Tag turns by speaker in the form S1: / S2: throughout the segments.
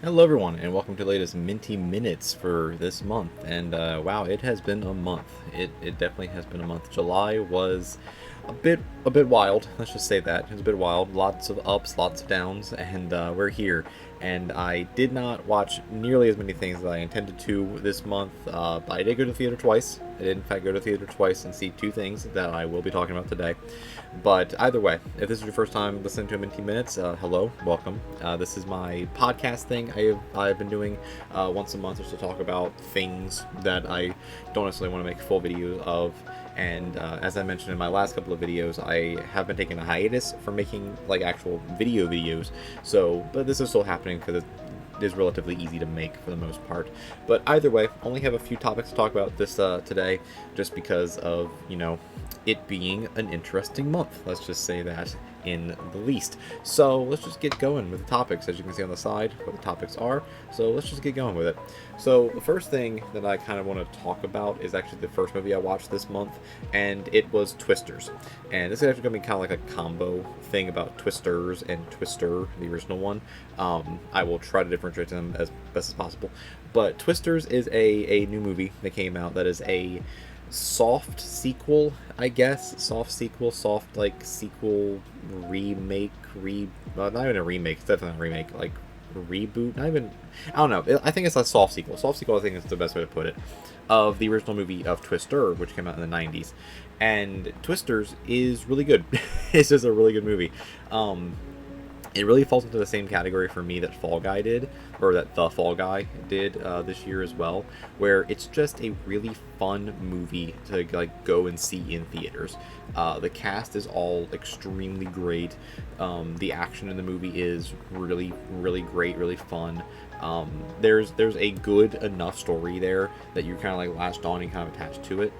S1: Hello everyone, and welcome to the latest Minty Minutes for this month. And wow, it has been a month. It definitely has been a month. July was a bit wild. Let's just say that it was a bit wild. Lots of ups, lots of downs, and we're here. And I did not watch nearly as many things as I intended to this month. But I did go to the theater twice. I did in fact go to the theater twice and see two things that I will be talking about today. But either way, if this is your first time listening to Minty Minutes, hello, welcome. This is my podcast thing I've been doing once a month, just to talk about things that I don't necessarily want to make full videos of. And as I mentioned in my last couple of videos, I have been taking a hiatus from making like actual videos. So, but this is still happening because it is relatively easy to make for the most part. But either way, only have a few topics to talk about this today, just because of, it being an interesting month. Let's just say that in the least. So let's just get going with the topics. As you can see on the side, what the topics are. So let's just get going with it. So the first thing that I kind of want to talk about is actually the first movie I watched this month, and it was Twisters. And this is actually going to be kind of like a combo thing about Twisters and Twister, the original one. I will try to differentiate them as best as possible. But Twisters is a new movie that came out that is a soft sequel, I guess. Soft sequel, remake, not even a remake, it's definitely not a remake, like reboot, not even, I don't know, I think it's a soft sequel. Soft sequel, I think is the best way to put it, of the original movie of Twister, which came out in the 90s. And Twisters is really good. It's just a really good movie. It really falls into the same category for me that Fall Guy did, or that The Fall Guy did this year as well, where it's just a really fun movie to like go and see in theaters. The cast is all extremely great. The action in the movie is really, really great, really fun. There's a good enough story there that you're kind of like latched on and kind of attached to it.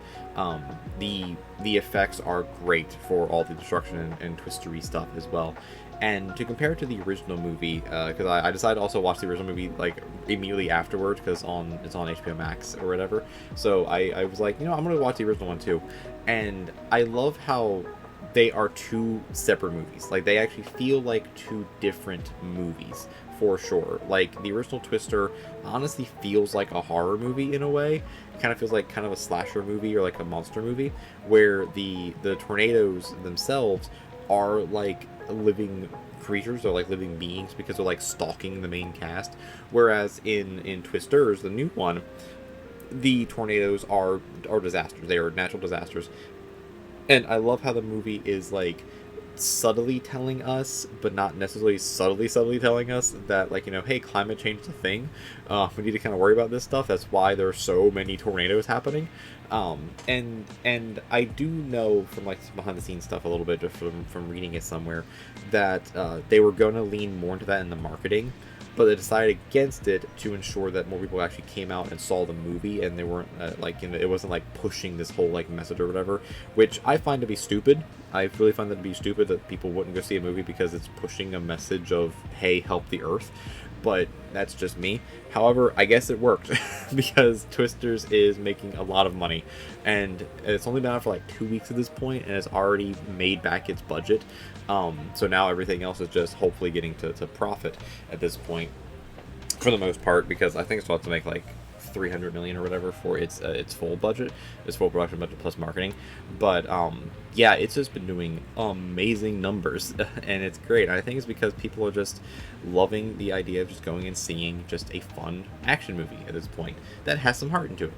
S1: The effects are great for all the destruction and twistery stuff as well. And to compare it to the original movie, because I decided to also watch the original movie like immediately afterwards, because it's on HBO Max or whatever. So I was like, I'm gonna watch the original one too. And I love how they are two separate movies. Like, they actually feel like two different movies for sure. Like, the original Twister honestly feels like a horror movie in a way. It kind of feels like kind of a slasher movie or like a monster movie, where the tornadoes themselves are like living creatures, or like living beings, because they're like stalking the main cast. Whereas in Twisters, the new one, the tornadoes are disasters. They are natural disasters. And I love how the movie is like subtly telling us, but not necessarily subtly telling us that, like, hey, climate change is a thing. We need to kind of worry about this stuff. That's why there's so many tornadoes happening. And I do know from like behind the scenes stuff a little bit, just from reading it somewhere, that they were going to lean more into that in the marketing, but they decided against it to ensure that more people actually came out and saw the movie, and they weren't it wasn't like pushing this whole like message or whatever, which I find to be stupid. I really find that to be stupid, that people wouldn't go see a movie because it's pushing a message of, hey, help the earth. But that's just me. However, I guess it worked because Twisters is making a lot of money, and it's only been out for like 2 weeks at this point, and it's already made back its budget. So now everything else is just hopefully getting to profit at this point, for the most part, because I think it's about to make like 300 million or whatever for its full budget, its full production budget plus marketing. But yeah, it's just been doing amazing numbers and it's great. I think it's because people are just loving the idea of just going and seeing just a fun action movie at this point that has some heart into it.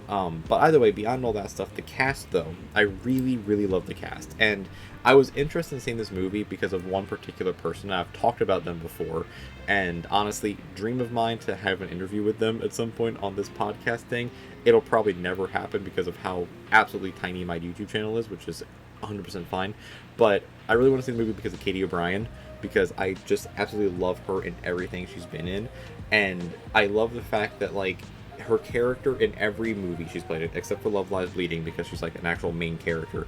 S1: But either way, beyond all that stuff, the cast, though, I really, really love the cast. And I was interested in seeing this movie because of one particular person. I've talked about them before, and honestly, dream of mine to have an interview with them at some point on this podcast thing. It'll probably never happen because of how absolutely tiny my YouTube channel is, which is 100% fine. But I really want to see the movie because of Katie O'Brien, because I just absolutely love her in everything she's been in. And I love the fact that, like, her character in every movie she's played in, except for Love Lies Bleeding, because she's like an actual main character,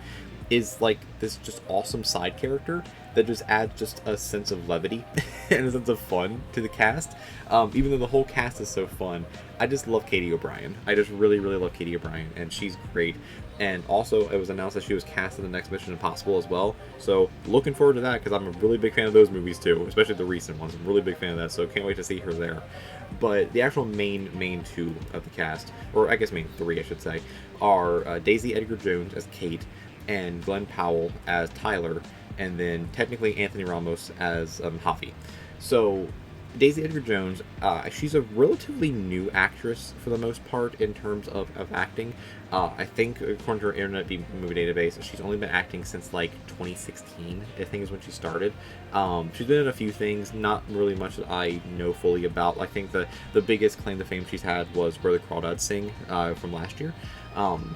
S1: is like this just awesome side character that just adds just a sense of levity and a sense of fun to the cast. Even though the whole cast is so fun, I just love Katie O'Brien. I just really, really love Katie O'Brien, and she's great. And also, it was announced that she was cast in the next Mission Impossible as well. So, looking forward to that, because I'm a really big fan of those movies too, especially the recent ones. I'm a really big fan of that, so can't wait to see her there. But the actual main two of the cast, or I guess main three, I should say, are Daisy Edgar Jones as Kate, and Glenn Powell as Tyler, and then technically Anthony Ramos as Javi. So, Daisy Edgar Jones, she's a relatively new actress for the most part in terms of acting. I think, according to her Internet Movie Database, she's only been acting since like 2016, I think is when she started. She's been in a few things, not really much that I know fully about. I think the biggest claim to fame she's had was Where the Crawdads Sing from last year. And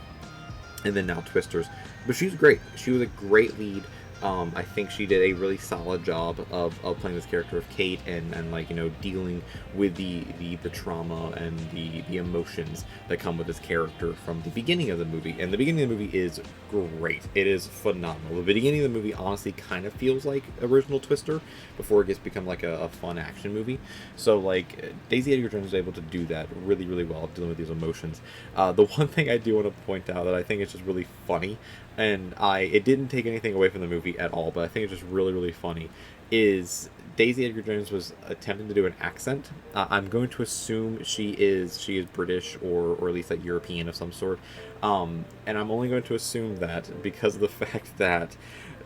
S1: then now Twisters. But she was great. She was a great lead. I think she did a really solid job of playing this character of Kate and like, you know, dealing with the trauma and the emotions that come with this character from the beginning of the movie. And the beginning of the movie is great. It is phenomenal. The beginning of the movie honestly kind of feels like original Twister before it gets become like a fun action movie. So like Daisy Edgar Jones is able to do that really, really well, dealing with these emotions. The one thing I do want to point out that I think is just really funny, and it didn't take anything away from the movie at all, but I think it's just really, really funny, is Daisy Edgar Jones was attempting to do an accent. I'm going to assume she is British or at least like European of some sort. And I'm only going to assume that because of the fact that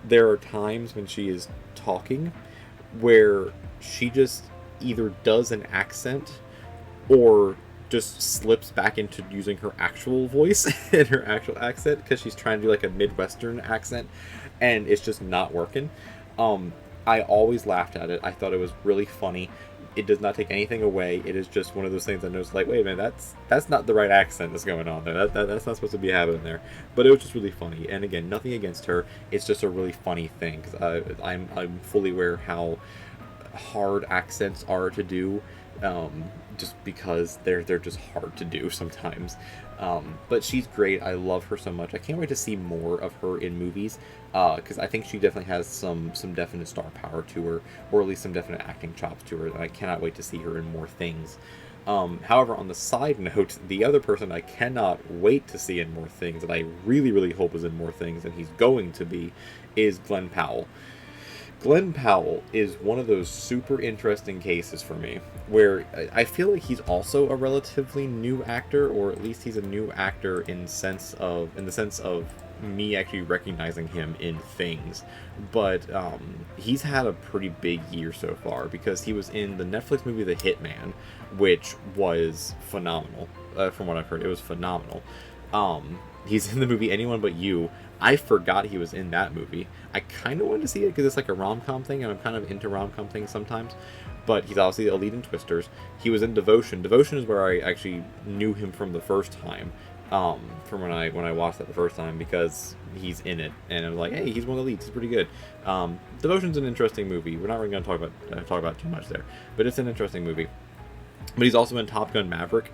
S1: there are times when she is talking where she just either does an accent or just slips back into using her actual voice and her actual accent because she's trying to do like a Midwestern accent and it's just not working. I always laughed at it. I thought it was really funny. It does not take anything away. It is just one of those things I noticed, like, wait a minute, that's not the right accent that's going on there. That's not supposed to be happening there. But it was just really funny. And again, nothing against her. It's just a really funny thing. Cause I'm fully aware how hard accents are to do. Just because they're just hard to do sometimes. But she's great. I love her so much. I can't wait to see more of her in movies, because I think she definitely has some definite star power to her, or at least some definite acting chops to her, and I cannot wait to see her in more things. However, on the side note, the other person I cannot wait to see in more things, that I really, really hope is in more things, and he's going to be, is Glenn Powell. Glenn Powell is one of those super interesting cases for me, where I feel like he's also a relatively new actor, or at least he's a new actor in the sense of me actually recognizing him in things. But he's had a pretty big year so far, because he was in the Netflix movie The Hitman, which was phenomenal. From what I've heard, it was phenomenal. He's in the movie Anyone But You. I forgot he was in that movie. I kind of wanted to see it because it's like a rom-com thing, and I'm kind of into rom-com things sometimes. But he's obviously a lead in Twisters. He was in Devotion. Devotion is where I actually knew him from the first time, from when I watched that the first time, because he's in it, and I'm like, hey, he's one of the leads. He's pretty good. Devotion's an interesting movie. We're not really going to talk about too much there, but it's an interesting movie. But he's also in Top Gun Maverick.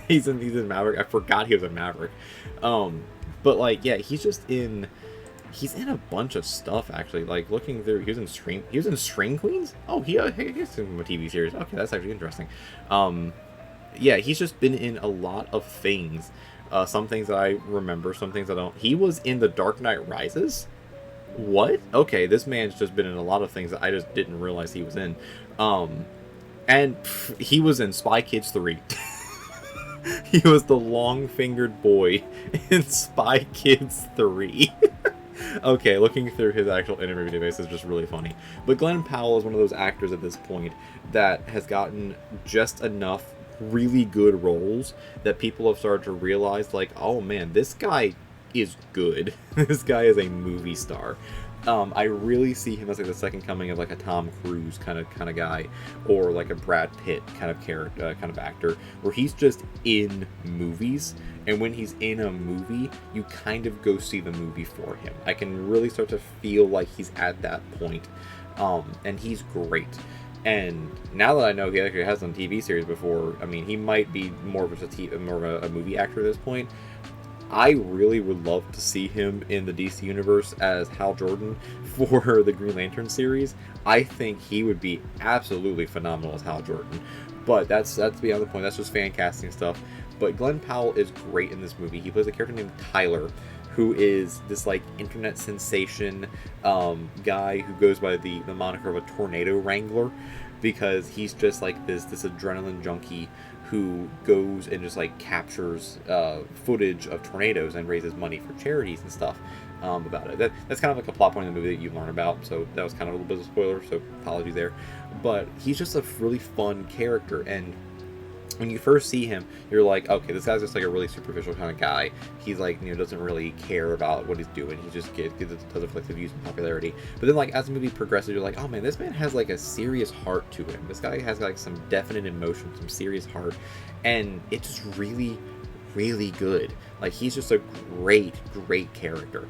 S1: he's in Maverick. I forgot he was in Maverick. But like, yeah, he's in a bunch of stuff actually. Like looking through, he was in String Queens. Oh, he's in a TV series. Okay, that's actually interesting. Yeah, he's just been in a lot of things. Some things that I remember, some things I don't. He was in The Dark Knight Rises. What? Okay, this man's just been in a lot of things that I just didn't realize he was in. And he was in Spy Kids 3. He was the long-fingered boy in Spy Kids 3. Okay, looking through his actual interview database is just really funny. But Glenn Powell is one of those actors at this point that has gotten just enough really good roles that people have started to realize, like, oh man, this guy is good. This guy is a movie star. I really see him as like the second coming of like a Tom Cruise kind of guy, or like a Brad Pitt kind of character, kind of actor, where he's just in movies, and when he's in a movie, you kind of go see the movie for him. I can really start to feel like he's at that point, and he's great. And now that I know he actually has done TV series before, I mean, he might be more of a movie actor at this point. I really would love to see him in the DC universe as Hal Jordan for the Green Lantern series. I think he would be absolutely phenomenal as Hal Jordan. But that's beyond the point. That's just fan casting stuff. But Glenn Powell is great in this movie. He plays a character named Tyler, who is this like internet sensation guy who goes by the moniker of a tornado wrangler, because he's just like this adrenaline junkie who goes and just like captures footage of tornadoes and raises money for charities and stuff about it. That's kind of like a plot point in the movie that you learn about, so that was kind of a little bit of a spoiler, so apologies there. But he's just a really fun character, and when you first see him, you're like, okay, this guy's just like a really superficial kind of guy. He's like, doesn't really care about what he's doing. He just does it for like the views and popularity. But then like as the movie progresses, you're like, oh man, this man has like a serious heart to him. This guy has like some definite emotion, some serious heart, and it's just really, really good. Like he's just a great character.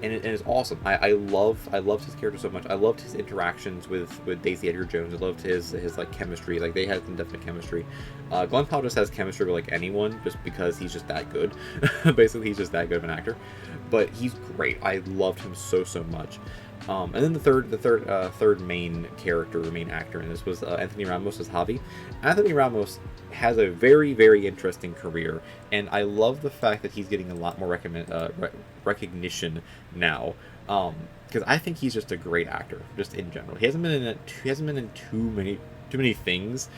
S1: And it's awesome. I loved his character so much. I loved his interactions with Daisy Edgar Jones. I loved his like chemistry. Like they had some definite chemistry. Glenn Powell just has chemistry with like anyone, just because he's just that good. Basically, he's just that good of an actor. But he's great. I loved him so much. And then the third main actor in this was Anthony Ramos as Javi. Anthony Ramos has a very interesting career, and I love the fact that he's getting a lot more recognition now. Because I think he's just a great actor, just in general. He hasn't been in too many things.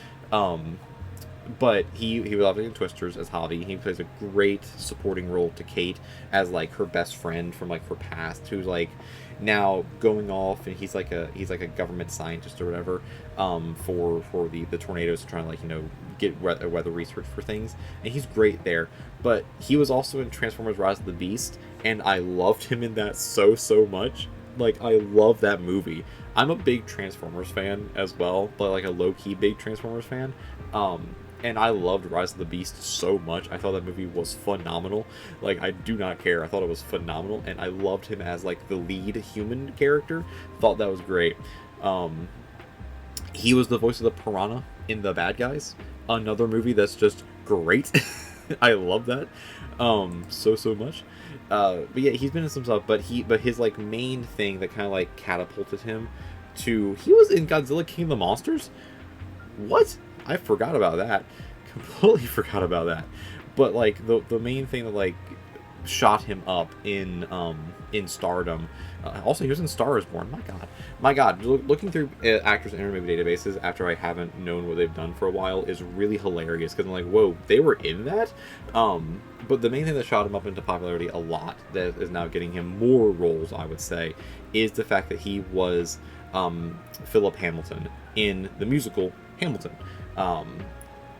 S1: But he was obviously in Twisters as Javi. He plays a great supporting role to Kate as like her best friend from like her past, who's like now going off, and he's like a government scientist or whatever, for the tornadoes, to try and like get weather research for things, and he's great there. But he was also in Transformers: Rise of the Beast, and I loved him in that so much. Like I love that movie. I'm a big Transformers fan as well, but like a low-key big Transformers fan. And I loved Rise of the Beast so much. I thought that movie was phenomenal. Like, I do not care. I thought it was phenomenal. And I loved him as, like, the lead human character. Thought that was great. He was the voice of the Piranha in The Bad Guys. Another movie that's just great. I love that so much. But yeah, he's been in some stuff. But his, like, main thing that kind of, like, catapulted him to... He was in Godzilla King of the Monsters? What? I forgot about that. Completely forgot about that. But like the main thing that like shot him up in stardom. Also, he was in Star Is Born. My God. Looking through actors in internet movie databases after I haven't known what they've done for a while is really hilarious, because I'm like, whoa, they were in that. But the main thing that shot him up into popularity a lot, that is now getting him more roles, I would say, is the fact that he was Philip Hamilton in the musical Hamilton.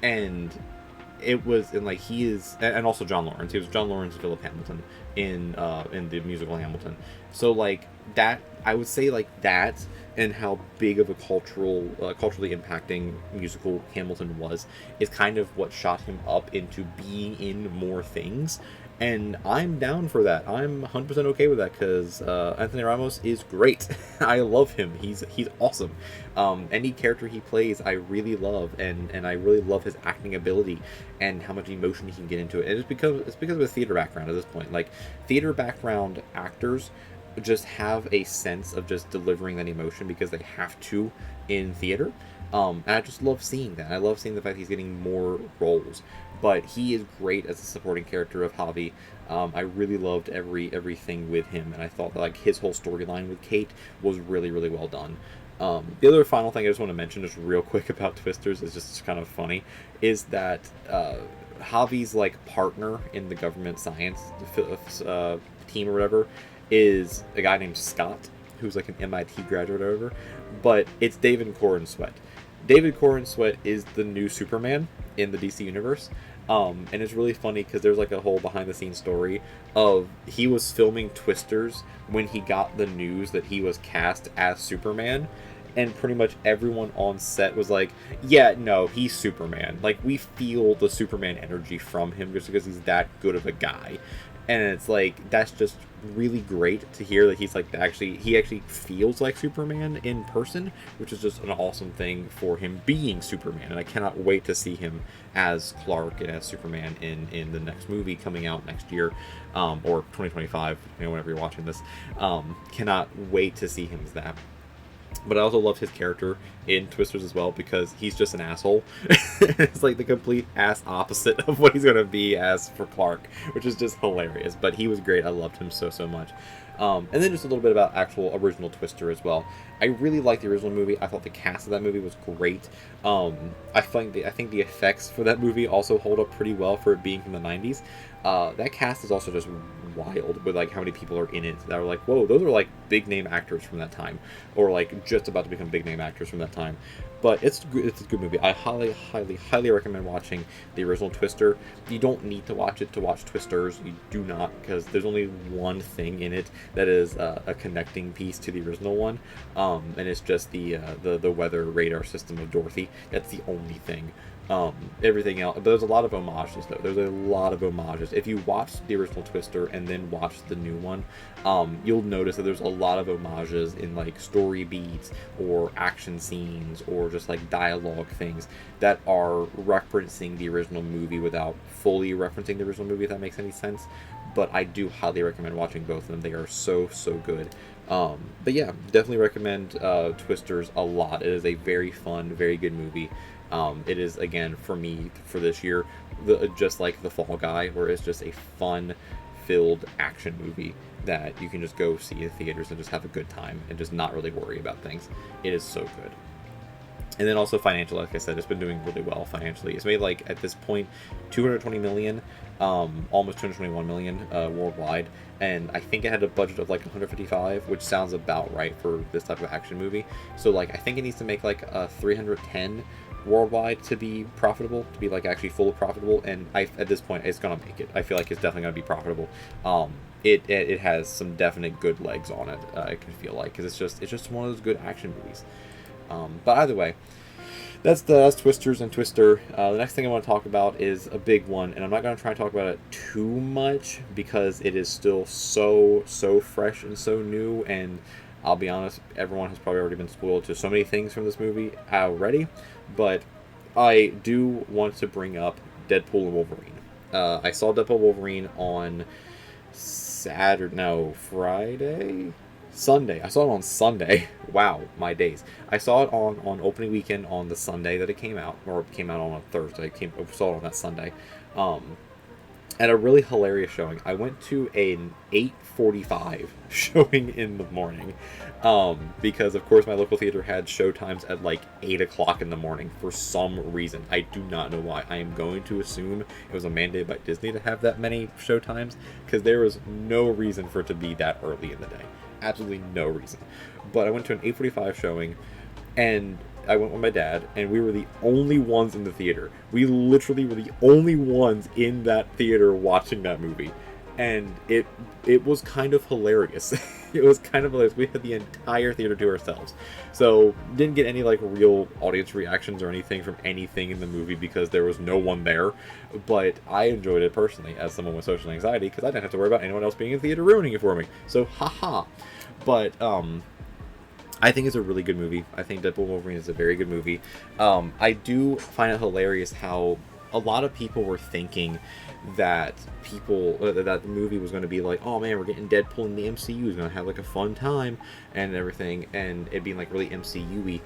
S1: And it was, and like he is, and also John Lawrence. He was John Lawrence and Philip Hamilton in the musical Hamilton. So like that, I would say like that, and how big of a culturally impacting musical Hamilton was, is kind of what shot him up into being in more things. And I'm down for that. I'm 100% okay with that, because Anthony Ramos is great. I love him. He's awesome. Any character he plays, I really love, and I really love his acting ability and how much emotion he can get into it. And it's because of his theater background at this point. Like, theater background actors just have a sense of just delivering that emotion because they have to in theater. And I just love seeing that. I love seeing the fact he's getting more roles. But he is great as a supporting character of Javi. I really loved everything with him, and I thought that like his whole storyline with Kate was really well done. The other final thing I just want to mention just real quick about Twisters is just kind of funny, is that Javi's like partner in the government science team or whatever is a guy named Scott, who's like an MIT graduate or whatever, but it's David Corenswet. David Corenswet is the new Superman in the DC universe. And it's really funny because there's like a whole behind the scenes story of he was filming Twisters when he got the news that he was cast as Superman, and pretty much everyone on set was like, yeah, no, he's Superman. Like, we feel the Superman energy from him just because he's that good of a guy. and it's like that's just really great to hear that he actually feels like Superman in person, which is just an awesome thing for him being Superman. And I cannot wait to see him as Clark and as Superman in the next movie coming out next year, or 2025, whenever you're watching this. Cannot wait to see him as that. But I also love his character in Twisters as well, because he's just an asshole. It's like the complete ass opposite of what he's going to be as for Clark, which is just hilarious. But he was great. I loved him so much. And then just a little bit about actual original Twister as well. I really liked the original movie. I thought the cast of that movie was great. I think the effects for that movie also hold up pretty well for it being from the 90s. That cast is also just wild with like how many people are in it that are like, whoa, those are like big name actors from that time, or like just about to become big name actors from that time. But it's a good movie. I highly recommend watching the original Twister. You don't need to watch it to watch Twisters. You do not, because there's only one thing in it that is a connecting piece to the original one, and it's just the weather radar system of Dorothy. That's the only thing. Everything else, but there's a lot of homages though. There's a lot of homages. If you watch the original Twister and then watch the new one, you'll notice that there's a lot of homages in like story beats or action scenes or just like dialogue things that are referencing the original movie without fully referencing the original movie, if that makes any sense. But I do highly recommend watching both of them. They are so good. But yeah, definitely recommend Twisters a lot. It is a very fun, very good movie. It is, again, for me, for this year, just like The Fall Guy, where it's just a fun-filled action movie that you can just go see in theaters and just have a good time and just not really worry about things. It is so good. And then also financially, like I said, it's been doing really well financially. It's made, like, at this point, $220 million, almost $221 million worldwide. And I think it had a budget of, like, 155, which sounds about right for this type of action movie. So, like, I think it needs to make, like, 310 worldwide to be profitable, to be like actually fully profitable, and at this point it's gonna make it. I feel like it's definitely gonna be profitable. It has some definite good legs on it. I can feel like, because it's just one of those good action movies. But either way, that's Twisters and Twister. The next thing I want to talk about is a big one, and I'm not going to try and talk about it too much because it is still so fresh and so new, and I'll be honest, everyone has probably already been spoiled to so many things from this movie already, but I do want to bring up Deadpool and Wolverine. I saw Deadpool and Wolverine on Sunday. I saw it on Sunday. Wow, my days. I saw it on opening weekend on the Sunday that it came out, or it came out on a Thursday. I saw it on that Sunday. At a really hilarious showing. I went to an 8:45 showing in the morning, because of course my local theater had show times at like 8 o'clock in the morning for some reason. I do not know why. I am going to assume it was a mandate by Disney to have that many show times, because there was no reason for it to be that early in the day. Absolutely no reason. But I went to an 8:45 showing, and I went with my dad, and we were the only ones in the theater. We literally were the only ones in that theater watching that movie. And it was kind of hilarious. It was kind of hilarious. We had the entire theater to ourselves. So, didn't get any, like, real audience reactions or anything from anything in the movie because there was no one there. But I enjoyed it personally as someone with social anxiety, because I didn't have to worry about anyone else being in the theater ruining it for me. So, haha. But, I think it's a really good movie. I think Deadpool and Wolverine is a very good movie. I do find it hilarious how a lot of people were thinking that the movie was going to be like, oh man, we're getting Deadpool in the MCU, is going to have like a fun time and everything, and it being like really MCU-y.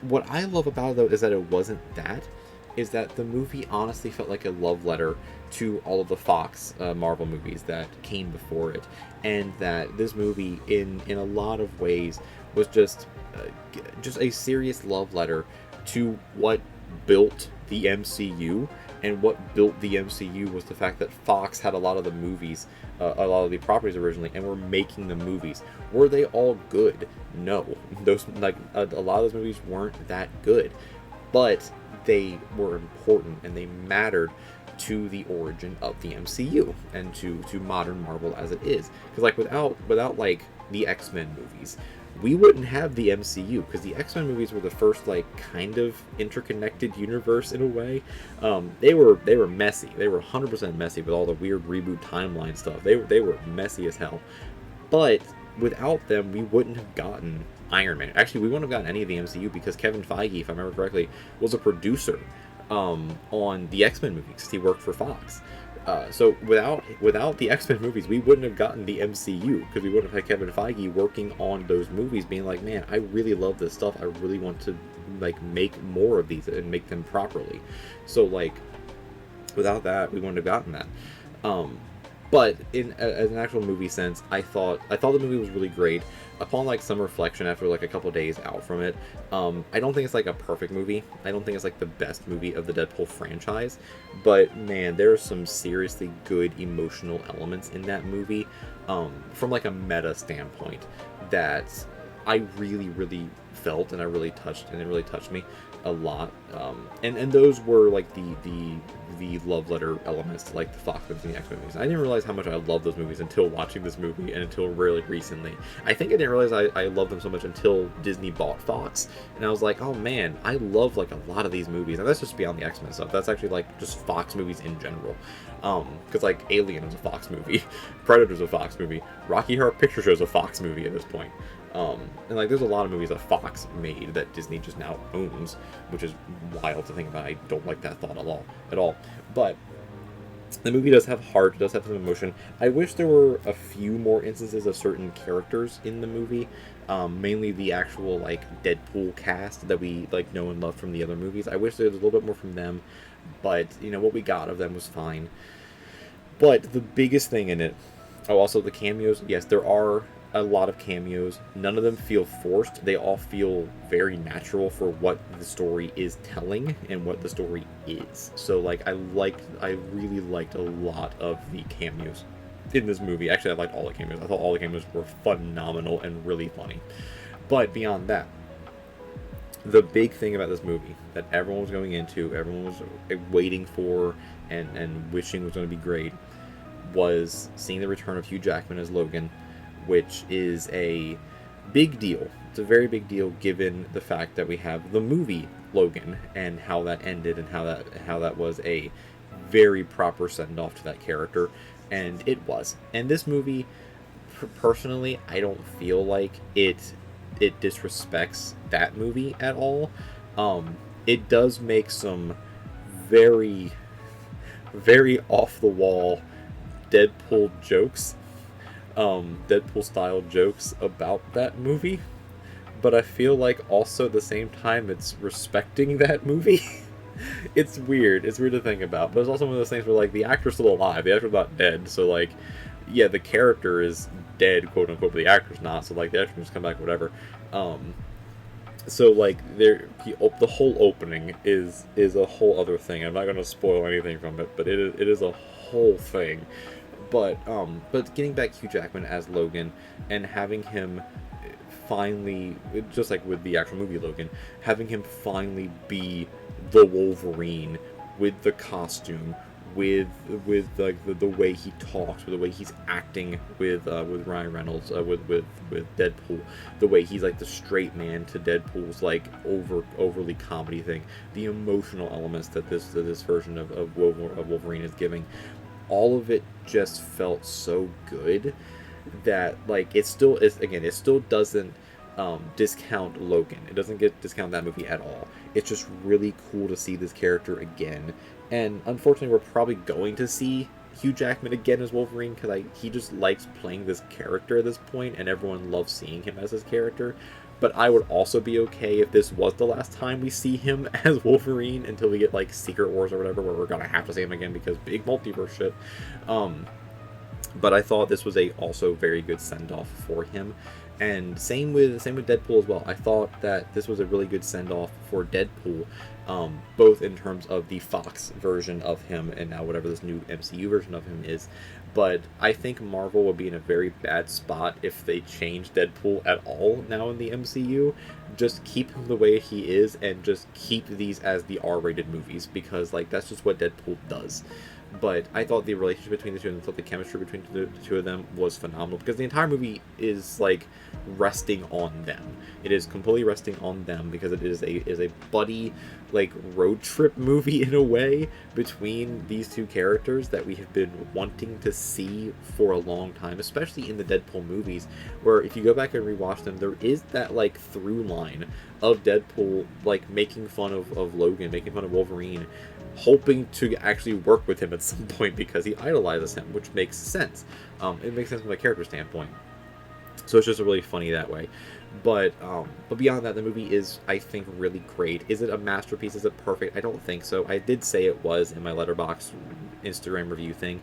S1: What I love about it though is that it wasn't that. Is that the movie honestly felt like a love letter to all of the Fox Marvel movies that came before it, and that this movie in a lot of ways was just a serious love letter to what built the MCU. And what built the MCU was the fact that Fox had a lot of the movies, a lot of the properties originally, and were making the movies. Were they all good? No. Those, like, a lot of those movies weren't that good. But they were important, and they mattered to the origin of the MCU, and to modern Marvel as it is. Because, like, without like, the X-Men movies, we wouldn't have the MCU, because the X-Men movies were the first like kind of interconnected universe in a way. They were messy. They were 100% messy with all the weird reboot timeline stuff. They were messy as hell. But without them, we wouldn't have gotten Iron Man. Actually, we wouldn't have gotten any of the MCU, because Kevin Feige, if I remember correctly, was a producer on the X-Men movies. He worked for Fox. So without the X-Men movies, we wouldn't have gotten the MCU, because we wouldn't have had Kevin Feige working on those movies, being like, man, I really love this stuff. I really want to like make more of these and make them properly. So like, without that, we wouldn't have gotten that. But as an actual movie sense, I thought the movie was really great. Upon like some reflection after like a couple days out from it, I don't think it's like a perfect movie. I don't think it's like the best movie of the Deadpool franchise. But man, there are some seriously good emotional elements in that movie, from like a meta standpoint, that I really, really felt, and I really touched, and it really touched me a lot. And those were like the love letter elements to like the Fox movies and the X-Men movies. I didn't realize how much I loved those movies until watching this movie, and until really recently. I think I didn't realize I loved them so much until Disney bought Fox, and I was like, oh man, I love like a lot of these movies. And that's just beyond the X-Men stuff. That's actually like just Fox movies in general. Because like Alien is a Fox movie, Predator's a Fox movie, Rocky Horror Picture Show is a Fox movie at this point. And like there's a lot of movies that Fox made that Disney just now owns, which is wild to think about. I don't like that thought at all. But the movie does have heart, does have some emotion. I wish there were a few more instances of certain characters in the movie, mainly the actual like Deadpool cast that we like know and love from the other movies. I wish there was a little bit more from them, but you know what we got of them was fine. But the biggest thing in it, also the cameos. Yes, there are a lot of cameos. None of them feel forced. They all feel very natural for what the story is telling and what the story is. So like I really liked a lot of the cameos in this movie. Actually, I liked all the cameos. I thought all the cameos were phenomenal and really funny. But beyond that, the big thing about this movie that everyone was going into, everyone was waiting for and wishing was going to be great, was seeing the return of Hugh Jackman as Logan, which is a big deal. It's a very big deal given the fact that we have the movie Logan and how that ended, and how that was a very proper send-off to that character, and it was. And this movie, personally, I don't feel like it disrespects that movie at all. It does make some very, very off-the-wall Deadpool jokes, Deadpool style jokes about that movie, but I feel like also at the same time it's respecting that movie. It's weird to think about, but it's also one of those things where like the actor's still alive, the actor's not dead, so like yeah, the character is dead, quote unquote, but the actor's not, so like the actor can just come back, whatever. So like the whole opening is a whole other thing. I'm not going to spoil anything from it, but it is a whole thing. But getting back Hugh Jackman as Logan and having him finally, just like with the actual movie Logan, having him finally be the Wolverine with the costume, with like the way he talks, with the way he's acting with Ryan Reynolds, with Deadpool, the way he's like the straight man to Deadpool's like overly comedy thing, the emotional elements that this version of Wolverine is giving. All of it just felt so good that like it still doesn't discount Logan. It doesn't discount that movie at all. It's just really cool to see this character again. And unfortunately, we're probably going to see Hugh Jackman again as Wolverine, because he just likes playing this character at this point, and everyone loves seeing him as his character. But I would also be okay if this was the last time we see him as Wolverine until we get like Secret Wars or whatever, where we're gonna have to see him again because big multiverse shit. But I thought this was a also very good send-off for him. And same with Deadpool as well. I thought that this was a really good send-off for Deadpool, both in terms of the Fox version of him and now whatever this new MCU version of him is. But I think Marvel would be in a very bad spot if they change Deadpool at all now in the MCU. Just keep him the way he is and just keep these as the R-rated movies, because like that's just what Deadpool does. But I thought the relationship between the two, and I thought the chemistry between the two of them was phenomenal, because the entire movie is like resting on them. It is completely resting on them because it is a buddy, like, road trip movie in a way between these two characters that we have been wanting to see for a long time, especially in the Deadpool movies, where if you go back and rewatch them, there is that, like, through line of Deadpool, like, making fun of Logan, making fun of Wolverine, hoping to actually work with him at some point because he idolizes him, which makes sense. It makes sense from a character standpoint. So it's just really funny that way. But beyond that, the movie is, I think, really great. Is it a masterpiece? Is it perfect? I don't think so. I did say it was in my Letterboxd Instagram review thing.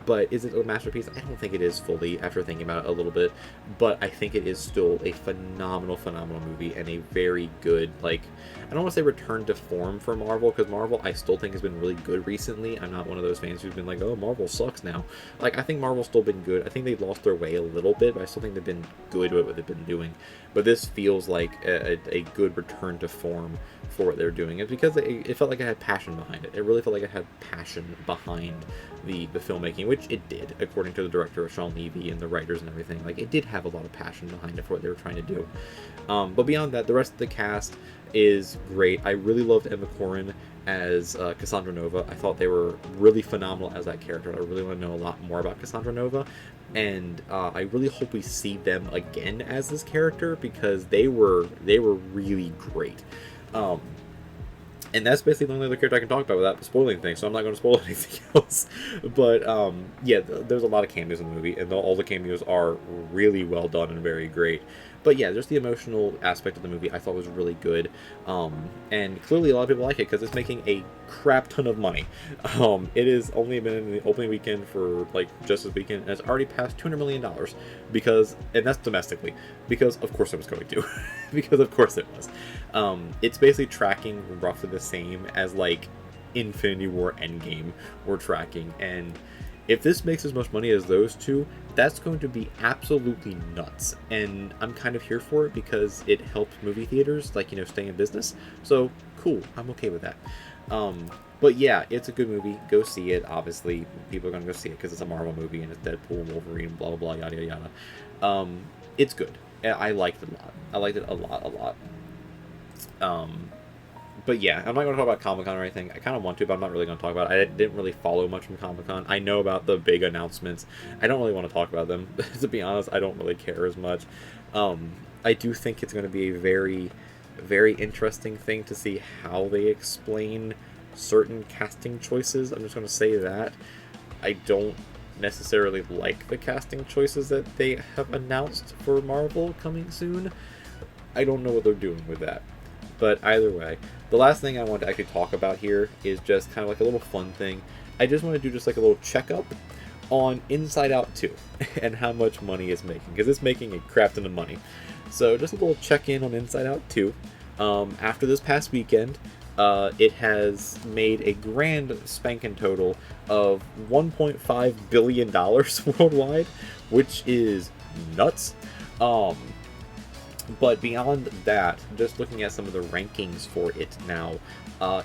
S1: But is it a masterpiece? I don't think it is fully, after thinking about it a little bit. But I think it is still a phenomenal, phenomenal movie, and a very good, like, I don't want to say return to form for Marvel, because Marvel, I still think, has been really good recently. I'm not one of those fans who's been like, oh, Marvel sucks now. Like, I think Marvel's still been good. I think they've lost their way a little bit, but I still think they've been good with what they've been doing. But this feels like a good return to form for what they're doing. It's because it felt like it had passion behind it. It really felt like it had passion behind the filmmaking, which it did, according to the director, Sean Levy, and the writers and everything. Like, it did have a lot of passion behind it for what they were trying to do. But beyond that, the rest of the cast is great. I really loved Emma Corrin as Cassandra Nova. I thought they were really phenomenal as that character. I really want to know a lot more about Cassandra Nova, and I really hope we see them again as this character, because they were really great. And that's basically the only other character I can talk about without spoiling things, so I'm not going to spoil anything else. But, yeah, there's a lot of cameos in the movie, and all the cameos are really well done and very great. But yeah, just the emotional aspect of the movie I thought was really good. And clearly a lot of people like it because it's making a crap ton of money. It has only been in the opening weekend for, like, just this weekend, and it's already passed $200 million because, and that's domestically, because of course it was going to. Because of course it was. It's basically tracking roughly the same as, like, Infinity War Endgame were tracking, and if this makes as much money as those two, that's going to be absolutely nuts. And I'm kind of here for it because it helps movie theaters, like, you know, stay in business. So, cool. I'm okay with that. But yeah, it's a good movie. Go see it. Obviously, people are going to go see it because it's a Marvel movie and it's Deadpool and Wolverine, blah, blah, blah, yada, yada, yada. It's good. I liked it a lot. I liked it a lot. But yeah, I'm not going to talk about Comic-Con or anything. I kind of want to, but I'm not really going to talk about it. I didn't really follow much from Comic-Con. I know about the big announcements. I don't really want to talk about them. To be honest, I don't really care as much. I do think it's going to be a very, very interesting thing to see how they explain certain casting choices. I'm just going to say that. I don't necessarily like the casting choices that they have announced for Marvel coming soon. I don't know what they're doing with that. But either way, the last thing I want to actually talk about here is just kind of like a little fun thing. I just want to do just like a little checkup on Inside Out 2 and how much money it's making, because it's making a crap ton of money. So just a little check-in on Inside Out 2. After this past weekend, it has made a grand spanking total of $1.5 billion worldwide, which is nuts. But beyond that, just looking at some of the rankings for it now,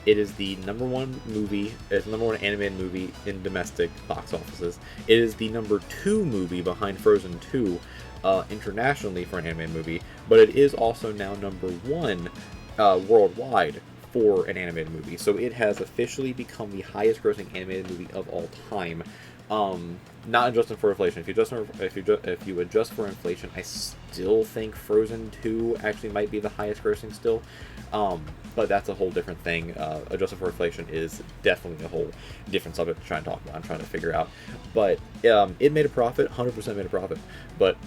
S1: it is the number one movie, it's the number one animated movie in domestic box offices. It is the number 2 movie behind Frozen 2 internationally for an animated movie, but it is also now number 1 worldwide for an animated movie. So it has officially become the highest grossing animated movie of all time. Not adjusting for inflation. If you adjust for inflation, I still think Frozen 2 actually might be the highest grossing still. But that's a whole different thing. Adjusting for inflation is definitely a whole different subject to try and talk about. I'm trying to figure out. But it made a profit, 100% made a profit. But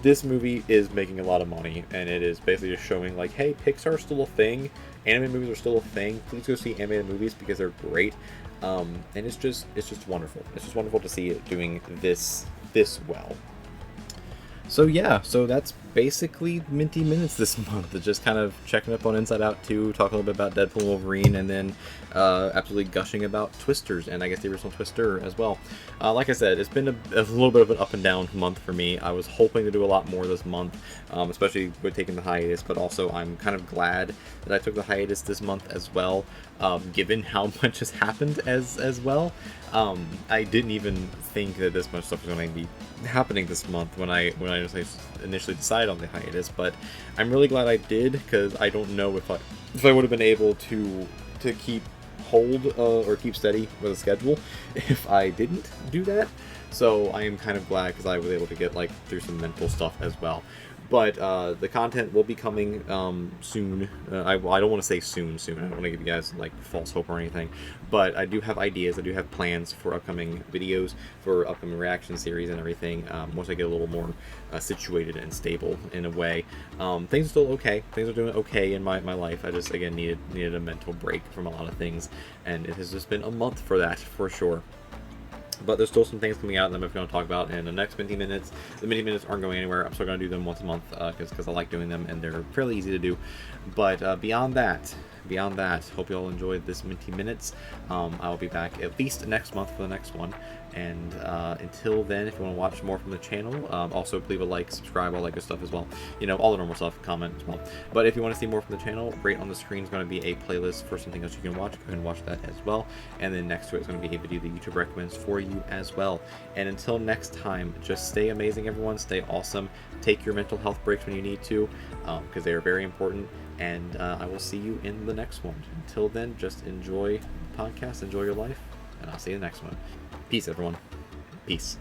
S1: this movie is making a lot of money, and it is basically just showing, like, hey, Pixar's still a thing. Animated movies are still a thing. Please go see animated movies because they're great. And it's just wonderful. It's just wonderful to see it doing this well. So yeah, so that's basically Minty Minutes this month. It's just kind of checking up on Inside Out 2, talking a little bit about Deadpool and Wolverine, and then absolutely gushing about Twisters, and I guess the original Twister as well. Like I said, it's been a little bit of an up and down month for me. I was hoping to do a lot more this month, especially with taking the hiatus, but also I'm kind of glad that I took the hiatus this month as well, given how much has happened as well. I didn't even think that this much stuff was going to be happening this month when I initially decided decide on the hiatus, but I'm really glad I did, because I don't know if I would have been able to keep hold or keep steady with a schedule if I didn't do that. So I am kind of glad, because I was able to get like through some mental stuff as well. But the content will be coming soon. I don't want to say soon. I don't want to give you guys like false hope or anything. But I do have ideas. I do have plans for upcoming videos, for upcoming reaction series and everything. Once I get a little more situated and stable in a way. Things are still okay. Things are doing okay in my life. I just, again, needed a mental break from a lot of things. And it has just been a month for that, for sure. But there's still some things coming out that I'm going to talk about in the next Minty Minutes. The Minty Minutes aren't going anywhere. I'm still going to do them once a month because I like doing them and they're fairly easy to do. But beyond that, hope you all enjoyed this Minty Minutes. I'll be back at least next month for the next one. And until then, if you want to watch more from the channel, also leave a like, subscribe, all that good stuff as well. You know, all the normal stuff, comment as well. But if you want to see more from the channel, right on the screen is going to be a playlist for something else you can watch. Go ahead and watch that as well. And then next to it is going to be a video that YouTube recommends for you as well. And until next time, just stay amazing, everyone. Stay awesome. Take your mental health breaks when you need to, because they are very important. And I will see you in the next one. Until then, just enjoy the podcast, enjoy your life, and I'll see you in the next one. Peace, everyone. Peace.